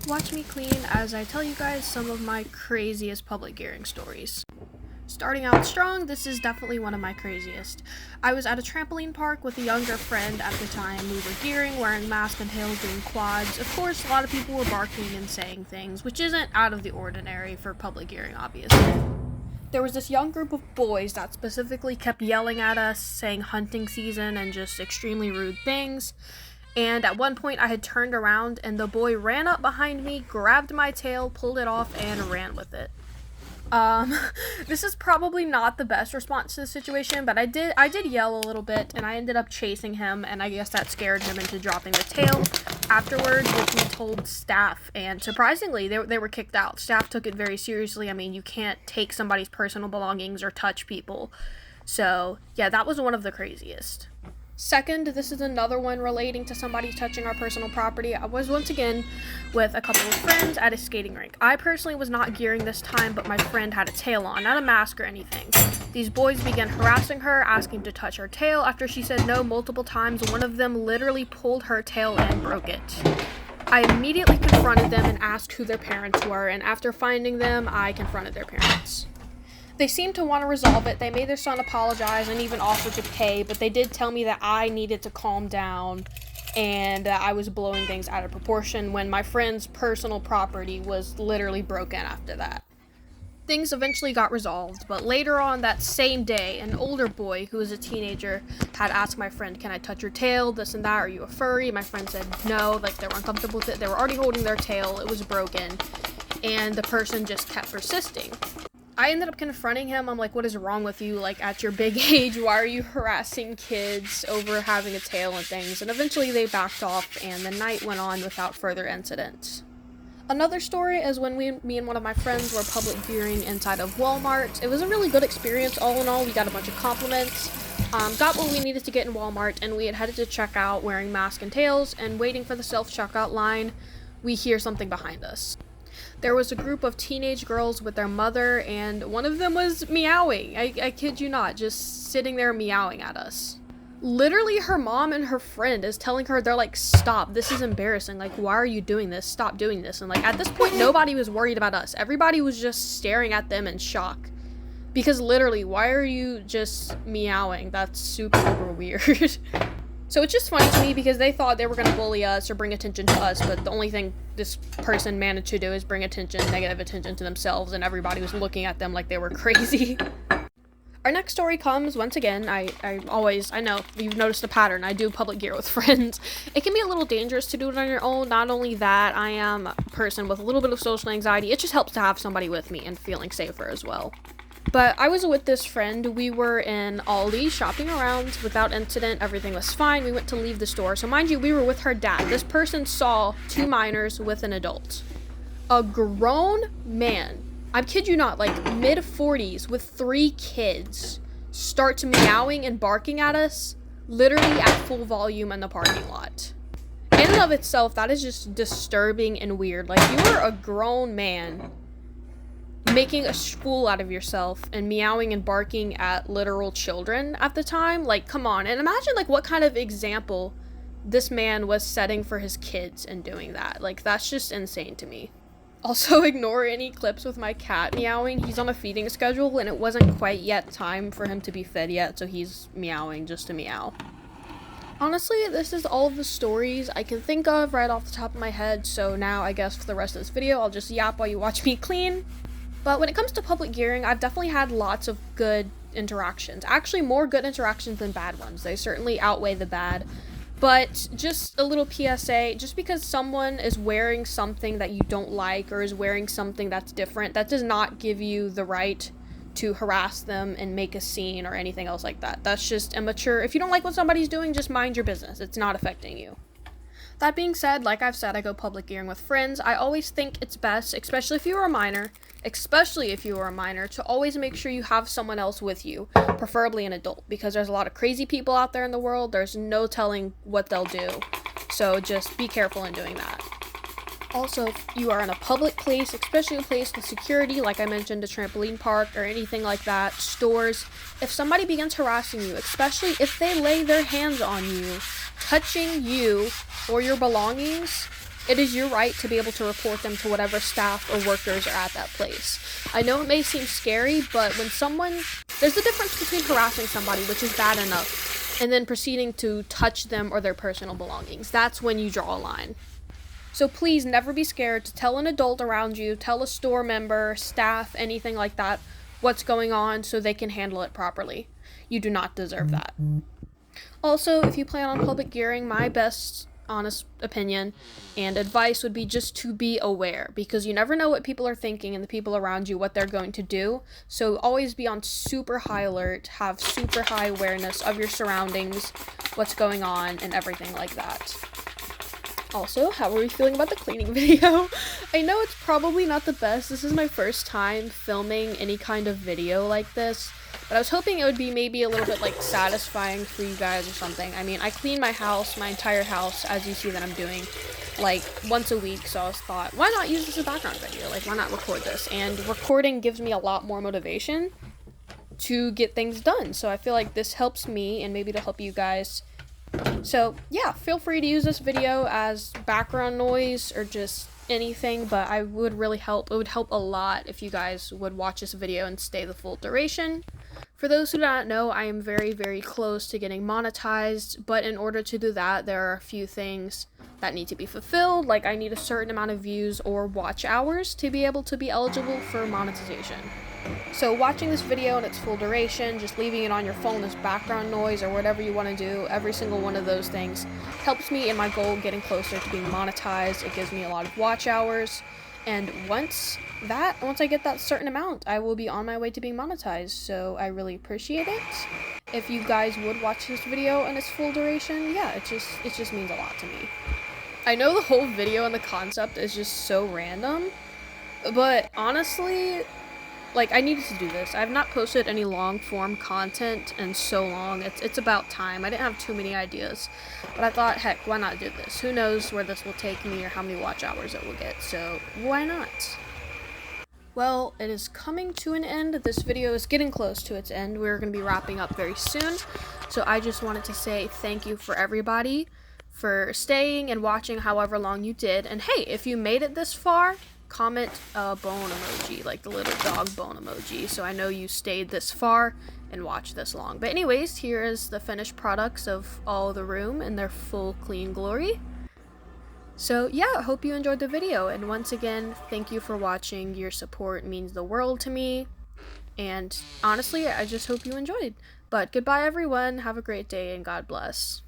Watch me clean as I tell you guys some of my craziest public gearing stories. Starting out strong, this is definitely one of my craziest. I was at a trampoline park with a younger friend at the time. We were gearing, wearing masks and tails, doing quads. Of course, a lot of people were barking and saying things, which isn't out of the ordinary for public gearing, obviously. There was this young group of boys that specifically kept yelling at us, saying hunting season and just extremely rude things. And at one point I had turned around and the boy ran up behind me, grabbed my tail, pulled it off, and ran with it. This is probably not the best response to the situation, but I did yell a little bit, and I ended up chasing him, and I guess that scared him into dropping the tail. Afterwards, we told staff, and surprisingly, they were kicked out. Staff took it very seriously. I mean, you can't take somebody's personal belongings or touch people. So, yeah, that was one of the craziest. Second, this is another one relating to somebody touching our personal property. I was once again with a couple of friends at a skating rink. I personally was not gearing this time, but my friend had a tail on, not a mask or anything. These boys began harassing her, asking to touch her tail. After she said no multiple times, one of them literally pulled her tail and broke it. I immediately confronted them and asked who their parents were, and after finding them, I confronted their parents. They seemed to want to resolve it. They made their son apologize and even offered to pay, but they did tell me that I needed to calm down and that I was blowing things out of proportion when my friend's personal property was literally broken after that. Things eventually got resolved, but later on that same day, an older boy who was a teenager had asked my friend, "Can I touch your tail? This and that. Are you a furry?" My friend said no, like they were uncomfortable with it. They were already holding their tail. It was broken, and the person just kept persisting. I ended up confronting him. I'm like, what is wrong with you? Like, at your big age, why are you harassing kids over having a tail and things? And eventually they backed off, and the night went on without further incidents. Another story is when me and one of my friends were public gearing inside of Walmart. It was a really good experience. All in all, we got a bunch of compliments, got what we needed to get in Walmart, and we had headed to checkout wearing masks and tails, and waiting for the self-checkout line, we hear something behind us. There was a group of teenage girls with their mother, and one of them was meowing. I kid you not, just sitting there meowing at us. Literally, her mom and her friend is telling her, they're like, "Stop, this is embarrassing. Like, why are you doing this? Stop doing this." And like, at this point, nobody was worried about us. Everybody was just staring at them in shock. Because literally, why are you just meowing? That's super weird. So it's just funny to me because they thought they were going to bully us or bring attention to us, but the only thing this person managed to do is bring negative attention to themselves, and everybody was looking at them like they were crazy. Our next story comes, once again, I know, you've noticed a pattern, I do public gear with friends. It can be a little dangerous to do it on your own. Not only that, I am a person with a little bit of social anxiety. It just helps to have somebody with me and feeling safer as well. But I was with this friend. We were in Aldi shopping around without incident. Everything was fine. We went to leave the store. So mind you, we were with her dad. This person saw two minors with an adult. A grown man, I kid you not, like mid-40s with 3 kids, starts meowing and barking at us, literally at full volume in the parking lot. In and of itself, that is just disturbing and weird. Like, you are a grown man making a fool out of yourself and meowing and barking at literal children at the time. Like, come on. And imagine like what kind of example this man was setting for his kids and doing that. Like, that's just insane to me. Also, ignore any clips with my cat meowing. He's on a feeding schedule and it wasn't quite yet time for him to be fed yet, so he's meowing just to meow. Honestly, this is all of the stories I can think of right off the top of my head, so now I guess for the rest of this video I'll just yap while you watch me clean. But when it comes to public gearing, I've definitely had lots of good interactions. Actually, more good interactions than bad ones. They certainly outweigh the bad. But just a little PSA, just because someone is wearing something that you don't like or is wearing something that's different, that does not give you the right to harass them and make a scene or anything else like that. That's just immature. If you don't like what somebody's doing, just mind your business. It's not affecting you. That being said, like I've said, I go public gearing with friends. I always think it's best, especially if you are a minor, to always make sure you have someone else with you, preferably an adult, because there's a lot of crazy people out there in the world. There's no telling what they'll do. So just be careful in doing that. Also, if you are in a public place, especially a place with security, like I mentioned, a trampoline park or anything like that, stores, if somebody begins harassing you, especially if they lay their hands on you, touching you or your belongings, It is your right to be able to report them to whatever staff or workers are at that place. I know it may seem scary, but there's a difference between harassing somebody, which is bad enough, and then proceeding to touch them or their personal belongings. That's when you draw a line. So please never be scared to tell an adult around you, tell a store member, staff, anything like that, what's going on so they can handle it properly. You do not deserve that. Also, if you plan on public gearing, my best honest opinion and advice would be just to be aware, because you never know what people are thinking and the people around you, what they're going to do. So always be on super high alert, have super high awareness of your surroundings, what's going on, and everything like that. Also, how are we feeling about the cleaning video? I know it's probably not the best. This is my first time filming any kind of video like this, but I was hoping it would be maybe a little bit like satisfying for you guys or something. I mean, I clean my house, my entire house, as you see that I'm doing, like once a week, so I thought, why not use this as a background video? Like, why not record this? And recording gives me a lot more motivation to get things done, so I feel like this helps me and maybe to help you guys. So yeah, feel free to use this video as background noise or just anything, but it would help a lot if you guys would watch this video and stay the full duration. For those who do not know, I am very, very close to getting monetized, but in order to do that, there are a few things that need to be fulfilled, like I need a certain amount of views or watch hours to be able to be eligible for monetization. So watching this video in its full duration, just leaving it on your phone as background noise or whatever you want to do, every single one of those things helps me in my goal getting closer to being monetized. It gives me a lot of watch hours, and once I get that certain amount, I will be on my way to being monetized, so I really appreciate it. If you guys would watch this video in its full duration, yeah, it just means a lot to me. I know the whole video and the concept is just so random, but honestly, like, I needed to do this. I've not posted any long-form content in so long. It's about time. I didn't have too many ideas, but I thought, heck, why not do this? Who knows where this will take me or how many watch hours it will get, so why not? Well, it is coming to an end. This video is getting close to its end. We're going to be wrapping up very soon, so I just wanted to say thank you for everybody for staying and watching however long you did, and hey, if you made it this far, comment a bone emoji, like the little dog bone emoji, so I know you stayed this far and watched this long. But anyways, here is the finished products of all the room in their full clean glory. So yeah, I hope you enjoyed the video, and once again, thank you for watching. Your support means the world to me, and honestly, I just hope you enjoyed. But goodbye everyone, have a great day, and God bless.